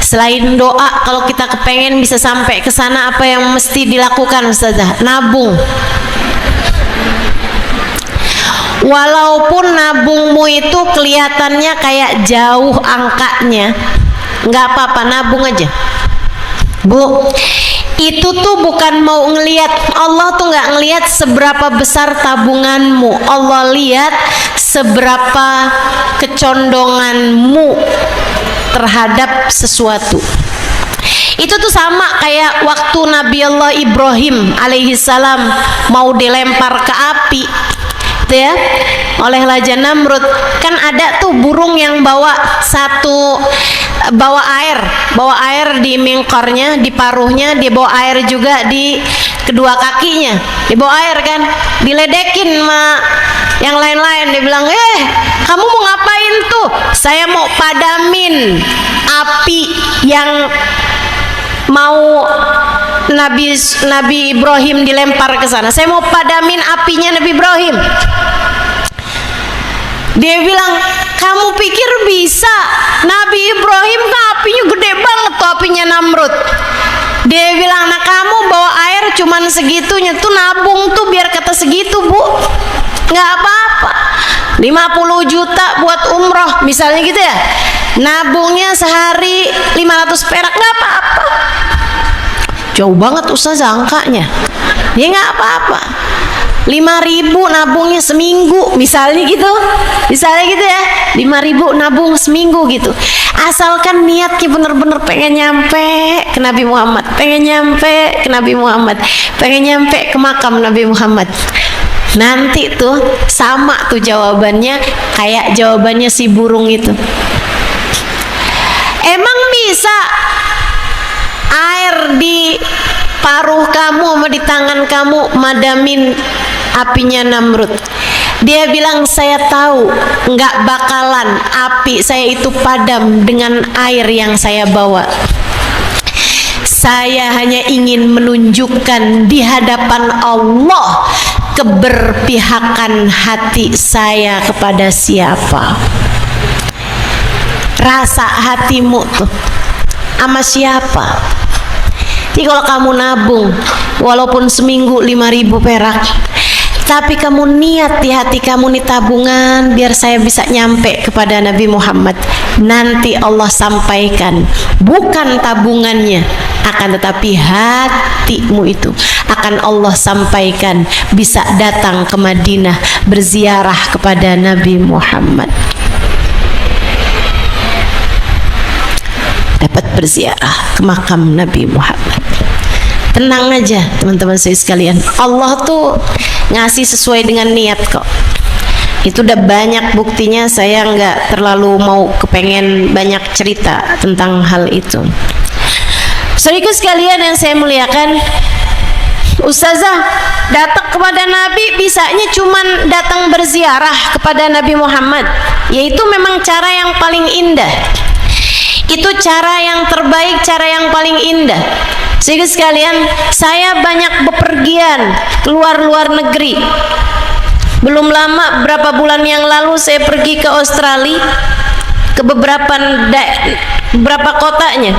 selain doa, kalau kita kepengen bisa sampai ke sana, apa yang mesti dilakukan Ustazah? Nabung. Walaupun nabungmu itu kelihatannya kayak jauh angkanya, nggak apa-apa, nabung aja. Bu, itu tuh bukan mau ngelihat, Allah tuh nggak ngelihat seberapa besar tabunganmu, Allah lihat seberapa kecondonganmu terhadap sesuatu. Itu tuh sama kayak waktu Nabi Allah Ibrahim alaihissalam mau dilempar ke api ya oleh Raja Namrud. Kan ada tuh burung yang bawa bawa air di mingkornya, di paruhnya, dia bawa air juga di kedua kakinya, dibawa air kan, diledekin sama yang lain-lain. Dia bilang, kamu mau ngapain tuh? Saya mau padamin api yang mau Nabi Ibrahim dilempar ke sana. Saya mau padamin apinya Nabi Ibrahim. Dia bilang, kamu pikir bisa? Nabi Ibrahim kan apinya gede banget tuh, apinya Namrud. Dia bilang, nah kamu bawa air cuman segitunya tuh, nabung tuh biar kata segitu bu, nggak apa-apa. 50 juta buat umroh misalnya gitu ya, nabungnya sehari 500 perak, nggak apa-apa. Jauh banget Ustaz angkanya. Ya nggak apa-apa. 5.000 nabungnya seminggu misalnya gitu ya, 5.000 nabung seminggu gitu. Asalkan niatnya bener-bener pengen nyampe ke Nabi Muhammad, pengen nyampe ke Nabi Muhammad, pengen nyampe ke makam Nabi Muhammad. Nanti tuh sama tuh jawabannya kayak jawabannya si burung itu. Emang bisa air di paruh kamu sama di tangan kamu madamin apinya Namrud? Dia bilang, saya tahu nggak bakalan api saya itu padam dengan air yang saya bawa. Saya hanya ingin menunjukkan di hadapan Allah keberpihakan hati saya kepada siapa. Rasa hatimu tuh sama siapa. Jadi kalau kamu nabung walaupun seminggu 5.000 perak, Tapi kamu niat di hati kamu nih, tabungan biar saya bisa nyampe kepada Nabi Muhammad. Nanti Allah sampaikan, bukan tabungannya, akan tetapi hatimu itu akan Allah sampaikan, bisa datang ke Madinah berziarah kepada Nabi Muhammad, dapat berziarah ke makam Nabi Muhammad. Tenang aja teman-teman saya sekalian, Allah tuh ngasih sesuai dengan niat kok. Itu udah banyak buktinya, saya nggak terlalu mau kepengen banyak cerita tentang hal itu. Saudaraku sekalian yang saya muliakan, Ustazah datang kepada Nabi bisanya cuman datang berziarah kepada Nabi Muhammad, yaitu memang cara yang paling indah. Itu cara yang terbaik, cara yang paling indah. Sehingga sekalian, saya banyak bepergian keluar negeri. Belum lama, berapa bulan yang lalu saya pergi ke Australia, ke beberapa kotanya,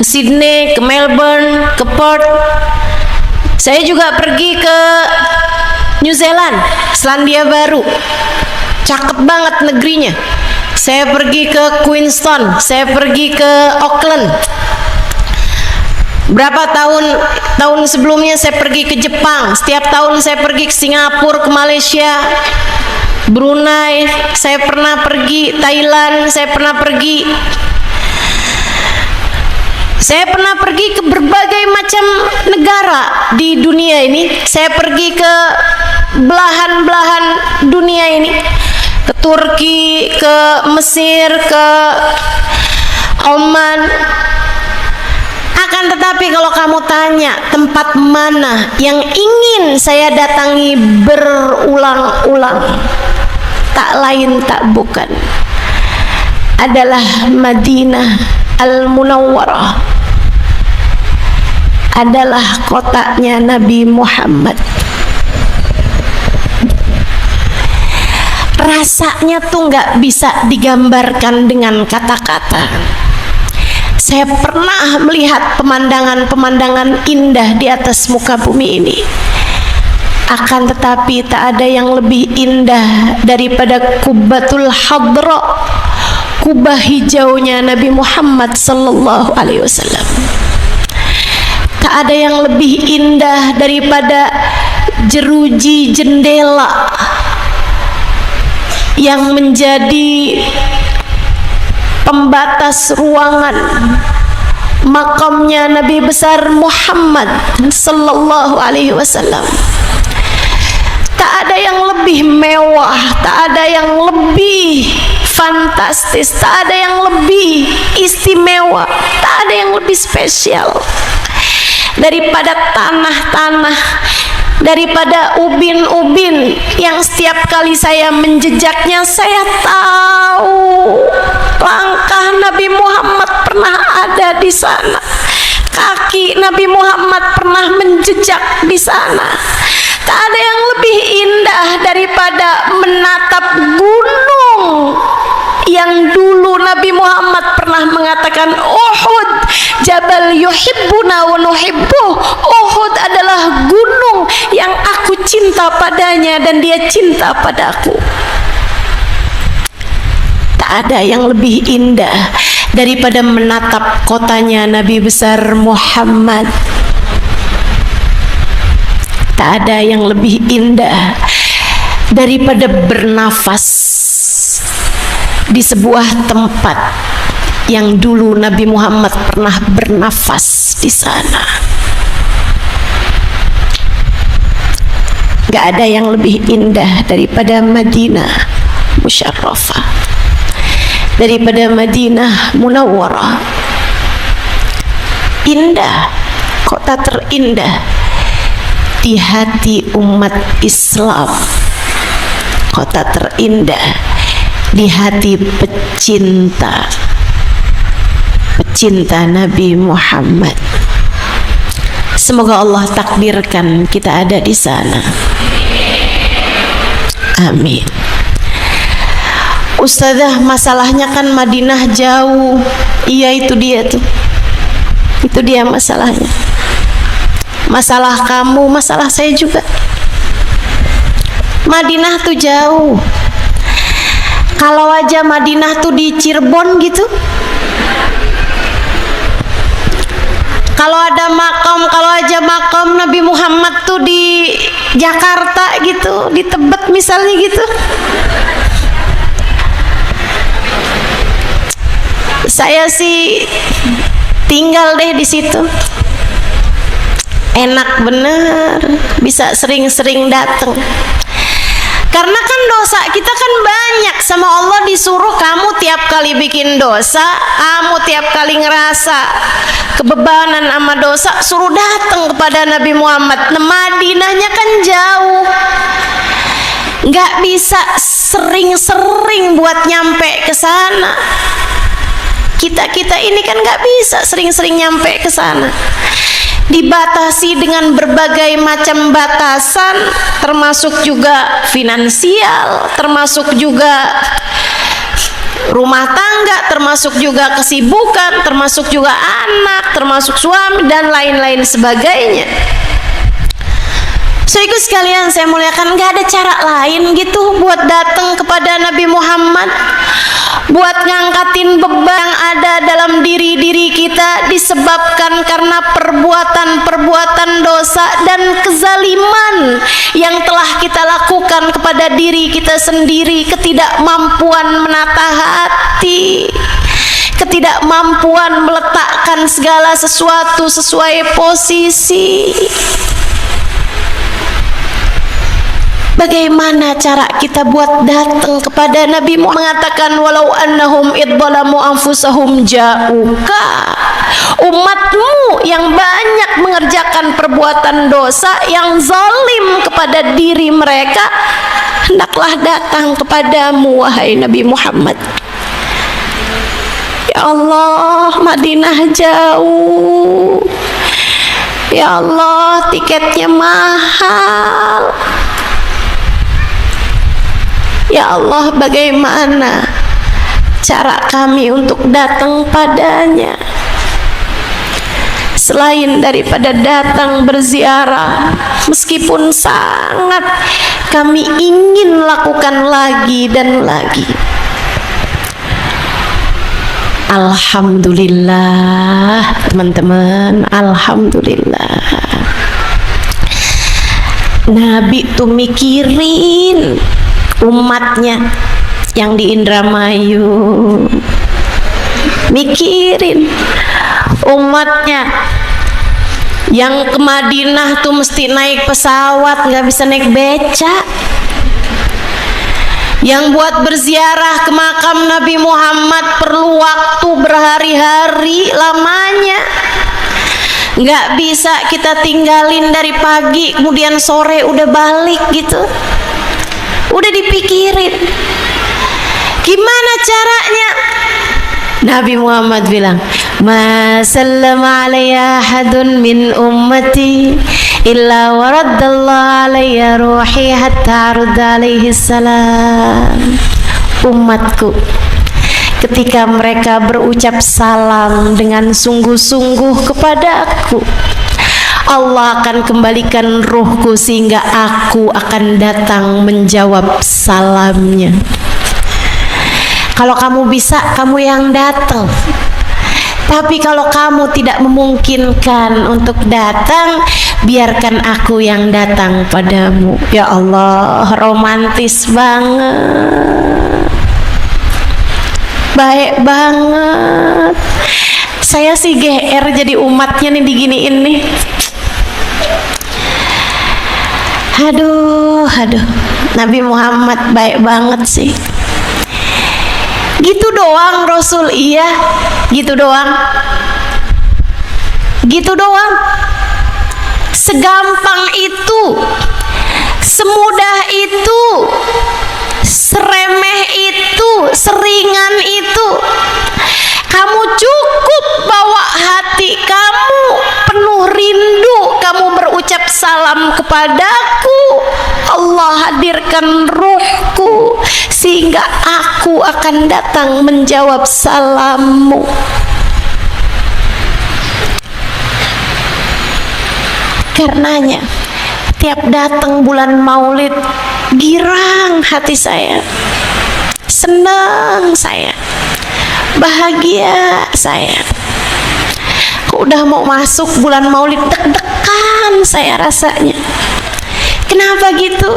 ke Sydney, ke Melbourne, ke Perth. Saya juga pergi ke New Zealand, Selandia Baru, cakep banget negerinya. Saya pergi ke Queenstown, saya pergi ke Auckland. Berapa tahun sebelumnya saya pergi ke Jepang. Setiap tahun saya pergi ke Singapura, ke Malaysia, Brunei. Saya pernah pergi Thailand, saya pernah pergi ke berbagai macam negara di dunia ini. Saya pergi ke belahan-belahan dunia ini, ke Turki, ke Mesir, ke Oman. Akan tetapi kalau kamu tanya tempat mana yang ingin saya datangi berulang-ulang, tak lain tak bukan adalah Madinah Al-Munawwarah, adalah kotanya Nabi Muhammad. Rasanya tuh nggak bisa digambarkan dengan kata-kata. Saya pernah melihat pemandangan-pemandangan indah di atas muka bumi ini. Akan tetapi tak ada yang lebih indah daripada Qubbatul Hadra, kubah hijaunya Nabi Muhammad sallallahu alaihi wasallam. Tak ada yang lebih indah daripada jeruji jendela yang menjadi pembatas ruangan makamnya Nabi besar Muhammad sallallahu alaihi wasallam. Tak ada yang lebih mewah, tak ada yang lebih fantastis, tak ada yang lebih istimewa, tak ada yang lebih spesial daripada tanah-tanah, daripada ubin-ubin yang setiap kali saya menjejaknya, saya tahu langkah Nabi Muhammad pernah ada di sana, kaki Nabi Muhammad pernah menjejak di sana. Tak ada yang lebih indah daripada menatap gunung yang dulu Nabi Muhammad pernah mengatakan, Uhud jabal yuhibbuna wa nuhibbuh. Uhud adalah gunung yang aku cinta padanya dan dia cinta padaku. Tak ada yang lebih indah daripada menatap kotanya Nabi besar Muhammad. Tak ada yang lebih indah daripada bernafas di sebuah tempat yang dulu Nabi Muhammad pernah bernafas di sana. Gak ada yang lebih indah daripada Madinah Musyarrafah, daripada Madinah Munawwarah. Indah, kota terindah di hati umat Islam, kota terindah di hati pecinta Nabi Muhammad. Semoga Allah takdirkan kita ada di sana. Amin. Ustazah, masalahnya kan Madinah jauh. Iya, itu dia tuh. Itu dia masalahnya. Masalah kamu, masalah saya juga. Madinah tuh jauh. Kalau aja Madinah tuh di Cirebon gitu, kalau aja makam Nabi Muhammad tuh di Jakarta gitu, di Tebet misalnya gitu, saya sih tinggal deh di situ. Enak bener, bisa sering-sering datang. Karena kan dosa kita kan banyak, sama Allah disuruh kamu tiap kali bikin dosa, kamu tiap kali ngerasa kebebanan sama dosa, suruh datang kepada Nabi Muhammad. Nah, Madinahnya kan jauh, nggak bisa sering-sering buat nyampe ke sana. Kita ini kan nggak bisa sering-sering nyampe ke sana. Dibatasi dengan berbagai macam batasan, termasuk juga finansial, termasuk juga rumah tangga, termasuk juga kesibukan, termasuk juga anak, termasuk suami dan lain-lain sebagainya. Saudaraku sekalian saya muliakan, nggak ada cara lain gitu buat datang kepada Nabi Muhammad, buat ngangkatin beban yang ada dalam diri kita disebabkan karena perbuatan-perbuatan dosa dan kezaliman yang telah kita lakukan kepada diri kita sendiri, ketidakmampuan menata hati, ketidakmampuan meletakkan segala sesuatu sesuai posisi. Bagaimana cara kita buat datang kepada Nabi mengatakan walau annahum idzalamu anfusahum ja'uka, umatmu yang banyak mengerjakan perbuatan dosa yang zalim kepada diri mereka, hendaklah datang kepadamu wahai Nabi Muhammad. Ya Allah, Madinah jauh. Ya Allah, tiketnya mahal. Ya Allah, bagaimana cara kami untuk datang padanya selain daripada datang berziarah, meskipun sangat kami ingin lakukan lagi dan lagi. Alhamdulillah teman-teman, alhamdulillah. Nabi tuh mikirin umatnya yang di Indramayu, mikirin umatnya yang ke Madinah tuh mesti naik pesawat, nggak bisa naik beca, yang buat berziarah ke makam Nabi Muhammad perlu waktu berhari-hari lamanya, nggak bisa kita tinggalin dari pagi kemudian sore udah balik gitu. Udah dipikirin gimana caranya. Nabi Muhammad bilang, ma sallama alayya ahadun min ummati illa waraddallahu alayya ruhi hatta arudda alaihi salam. Umatku ketika mereka berucap salam dengan sungguh-sungguh kepadaku, Allah akan kembalikan ruhku sehingga aku akan datang menjawab salamnya. Kalau kamu bisa, kamu yang datang. Tapi kalau kamu tidak memungkinkan untuk datang, biarkan aku yang datang padamu. Ya Allah, romantis banget, baik banget. Saya sih GR jadi umatnya nih diginiin nih. Aduh, Nabi Muhammad baik banget sih. Gitu doang Rasul, iya, gitu doang. Gitu doang. Segampang itu, semudah itu, seremeh itu, seringan itu. Kamu cukup bawa hati kamu penuh rindu, kamu berucap salam kepadaku, Allah hadirkan ruhku sehingga aku akan datang menjawab salammu. Karenanya Tiap datang bulan Maulid, girang hati saya, senang saya, bahagia saya. Udah mau masuk bulan Maulid, deg-degan saya rasanya. Kenapa gitu?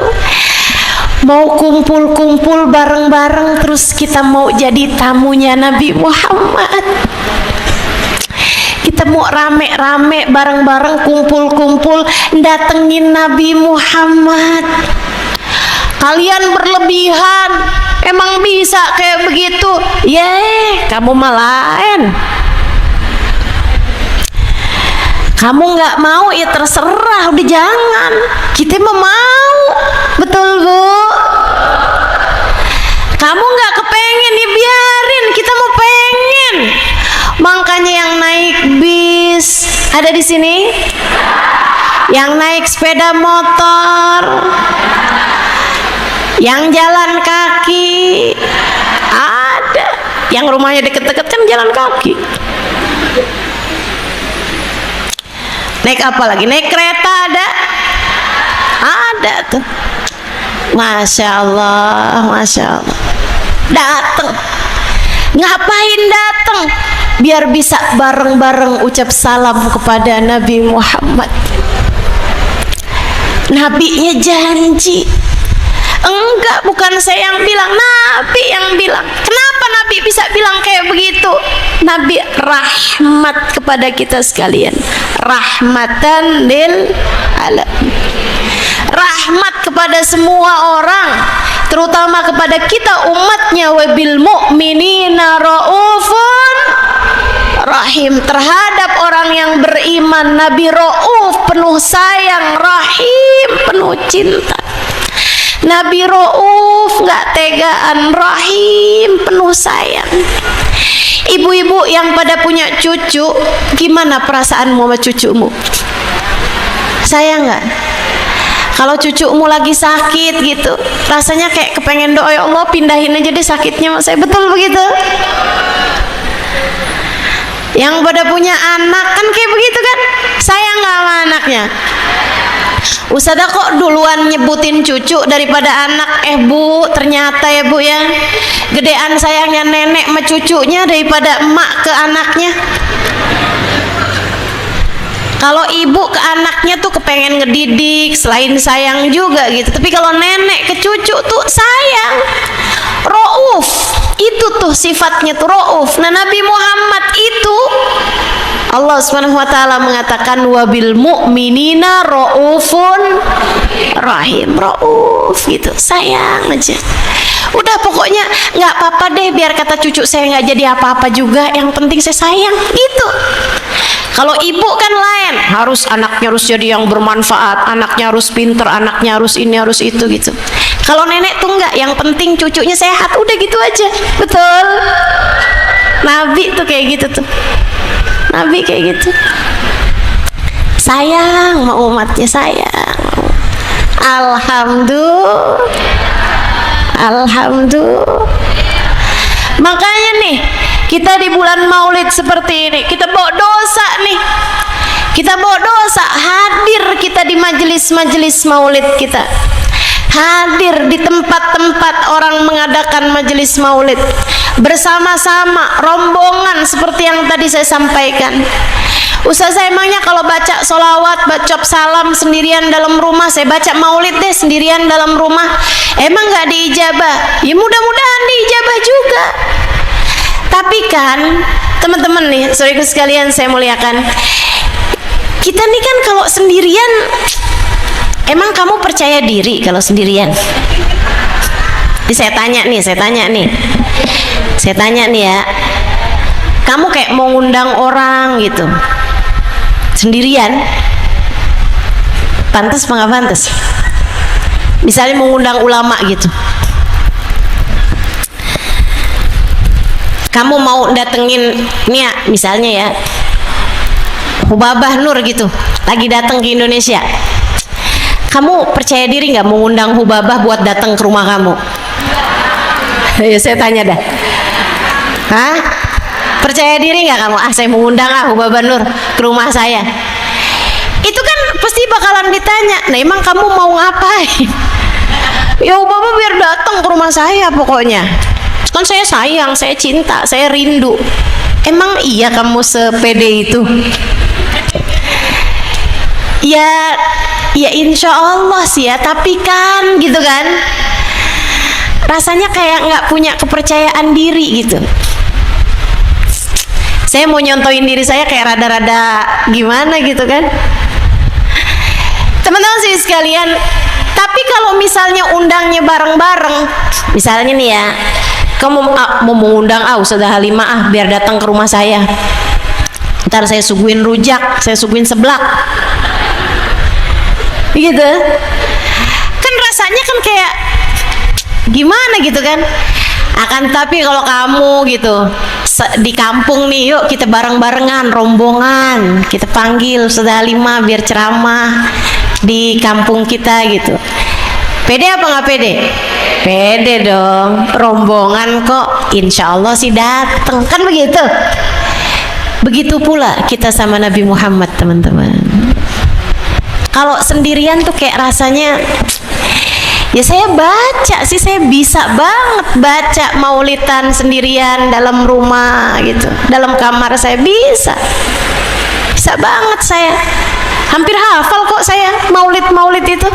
Mau kumpul-kumpul bareng-bareng, terus kita mau jadi tamunya Nabi Muhammad. Kita mau rame-rame bareng-bareng, kumpul-kumpul datengin Nabi Muhammad. Kalian berlebihan, emang bisa kayak begitu? Kamu malahan. Kamu nggak mau ya terserah, udah jangan. Kita mau, betul Bu? Kamu nggak kepengen ya biarin, kita mau pengen. Makanya yang naik bis ada di sini, yang naik sepeda motor, yang jalan kaki ada, yang rumahnya deket-deket kan jalan kaki. Naik apa lagi? Naik kereta ada? Ada tuh. Masya Allah, Masya Allah. Datang. Ngapain datang? Biar bisa bareng-bareng ucap salam kepada Nabi Muhammad. Nabinya janji. Enggak, bukan saya yang bilang, Nabi yang bilang. Kenapa Nabi bisa bilang kayak begitu? Nabi rahmat kepada kita sekalian, rahmatan lil alamin, rahmat kepada semua orang, terutama kepada kita umatnya. Wabil mu'minina raufun rahim, terhadap orang yang beriman Nabi rauf, penuh sayang, rahim, penuh cinta. Nabi rauf, nggak tegaan, rahim, penuh sayang. Ibu-ibu yang pada punya cucu, gimana perasaanmu sama cucumu? Sayang nggak? Kalau cucumu lagi sakit gitu, rasanya kayak kepengen doa, ya Allah pindahin aja deh sakitnya sama saya. Betul begitu? Yang pada punya anak kan kayak begitu kan? Sayang nggak sama anaknya? Ustazah kok duluan nyebutin cucu daripada anak? Bu, ternyata ya Bu ya, gedean sayangnya nenek sama cucunya daripada emak ke anaknya. Kalau ibu ke anaknya tuh kepengen ngedidik, selain sayang juga gitu. Tapi kalau nenek ke cucu tuh sayang, rauf. Itu tuh sifatnya tuh rauf. Nah Nabi Muhammad itu Allah Subhanahu wa taala mengatakan wabil mu'minina raufun rahim, rauf gitu, sayang aja. Udah pokoknya nggak apa-apa deh, biar kata cucu saya nggak jadi apa-apa juga, yang penting saya sayang gitu. Kalau ibu kan lain, harus anaknya harus jadi yang bermanfaat, anaknya harus pinter, anaknya harus ini harus itu gitu. Kalau nenek tuh enggak, yang penting cucunya sehat, udah gitu aja. Betul? Nabi tuh kayak gitu tuh. Nabi kayak gitu. Sayang sama umatnya, sayang. Alhamdulillah. Alhamdulillah. Makanya nih, kita di bulan Maulid seperti ini, kita bawa dosa nih. Kita bawa dosa, hadir kita di majelis-majelis Maulid kita. Hadir di tempat-tempat orang mengadakan majelis Maulid. Bersama-sama, rombongan seperti yang tadi saya sampaikan. Ustazah emangnya kalau baca sholawat, baca salam sendirian dalam rumah, saya baca Maulid deh sendirian dalam rumah, emang nggak diijabah? Ya mudah-mudahan diijabah juga. Tapi kan teman-teman nih, saudaraku sekalian saya muliakan, kita nih kan kalau sendirian, emang kamu percaya diri kalau sendirian? Ini saya tanya nih ya, kamu kayak mau ngundang orang gitu sendirian, pantas apa nggak pantas? Misalnya mau ngundang ulama gitu, kamu mau datengin nih ya, misalnya ya Hubabah Nur gitu, lagi datang ke Indonesia, kamu percaya diri nggak mau ngundang Hubabah buat datang ke rumah kamu? Ya saya tanya dah, hah? Percaya diri nggak kamu? Saya mau ngundang Hubabah Nur ke rumah saya. Itu kan pasti bakalan ditanya, nah emang kamu mau ngapain? Ya Bapak biar datang ke rumah saya pokoknya. Kan saya sayang, saya cinta, saya rindu. Emang iya kamu sepede itu? Ya insya Allah sih ya, tapi kan gitu kan, rasanya kayak nggak punya kepercayaan diri gitu. Saya mau nyontoin diri saya kayak rada-rada gimana gitu kan, teman-teman sih sekalian. Tapi kalau misalnya undangnya bareng-bareng, misalnya nih ya, kamu mau mengundang Ustazah Halimah biar datang ke rumah saya, ntar saya suguhin rujak, saya suguhin seblak gitu kan, rasanya kan kayak gimana gitu kan. Akan tapi kalau kamu gitu di kampung nih, yuk kita bareng-barengan rombongan, kita panggil Ustazah Halimah biar ceramah di kampung kita gitu, pede apa nggak pede? Pede dong, rombongan kok, insya Allah sih dateng kan begitu. Begitu pula kita sama Nabi Muhammad, teman-teman. Kalau sendirian tuh kayak rasanya, ya saya baca sih, saya bisa banget baca maulidan sendirian dalam rumah gitu, dalam kamar saya bisa banget, saya hampir hafal kok saya maulid itu.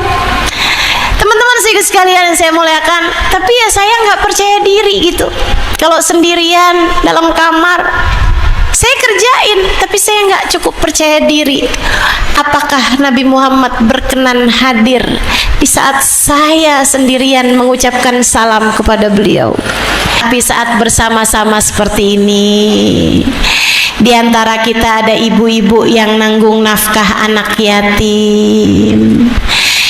Teman-teman sekalian saya muliakan, tapi ya saya nggak percaya diri gitu kalau sendirian dalam kamar. Saya kerjain, tapi saya nggak cukup percaya diri. Apakah Nabi Muhammad berkenan hadir di saat saya sendirian mengucapkan salam kepada beliau? Tapi saat bersama-sama seperti ini, di antara kita ada ibu-ibu yang nanggung nafkah anak yatim.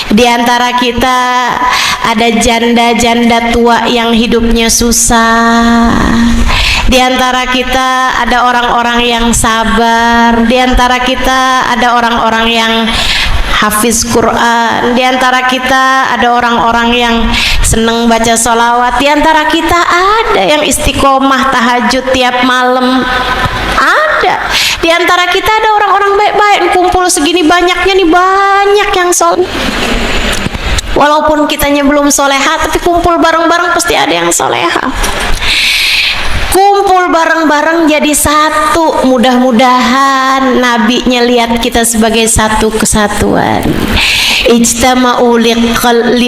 Di antara kita ada janda-janda tua yang hidupnya susah. Di antara kita ada orang-orang yang sabar. Di antara kita ada orang-orang yang hafiz Quran. Di antara kita ada orang-orang yang seneng baca sholawat. Di antara kita ada yang istiqomah tahajud tiap malam. Ada. Di antara kita ada orang-orang baik-baik, kumpul segini banyaknya nih, banyak yang soleh. Walaupun kitanya belum soleha, tapi kumpul bareng-bareng pasti ada yang soleha. Kumpul bareng-bareng jadi satu. Mudah-mudahan nabinya lihat kita sebagai satu kesatuan. Ijtama'u li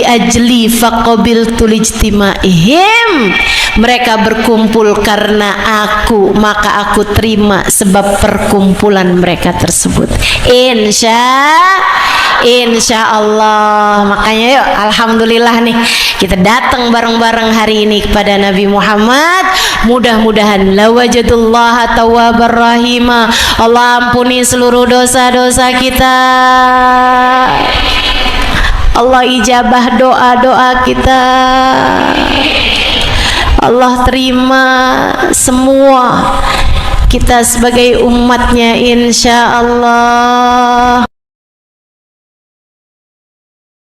ajli faqabiltu lijtima'ihim. Mereka berkumpul karena aku, maka aku terima sebab perkumpulan mereka tersebut. Insya Allah. Makanya yuk, alhamdulillah nih, kita datang bareng-bareng hari ini kepada Nabi Muhammad. Mudah-mudahan lawajadullaha tawwabar rahima. Allah ampuni seluruh dosa-dosa kita. Allah ijabah doa-doa kita. Allah terima semua kita sebagai umatnya, insya Allah.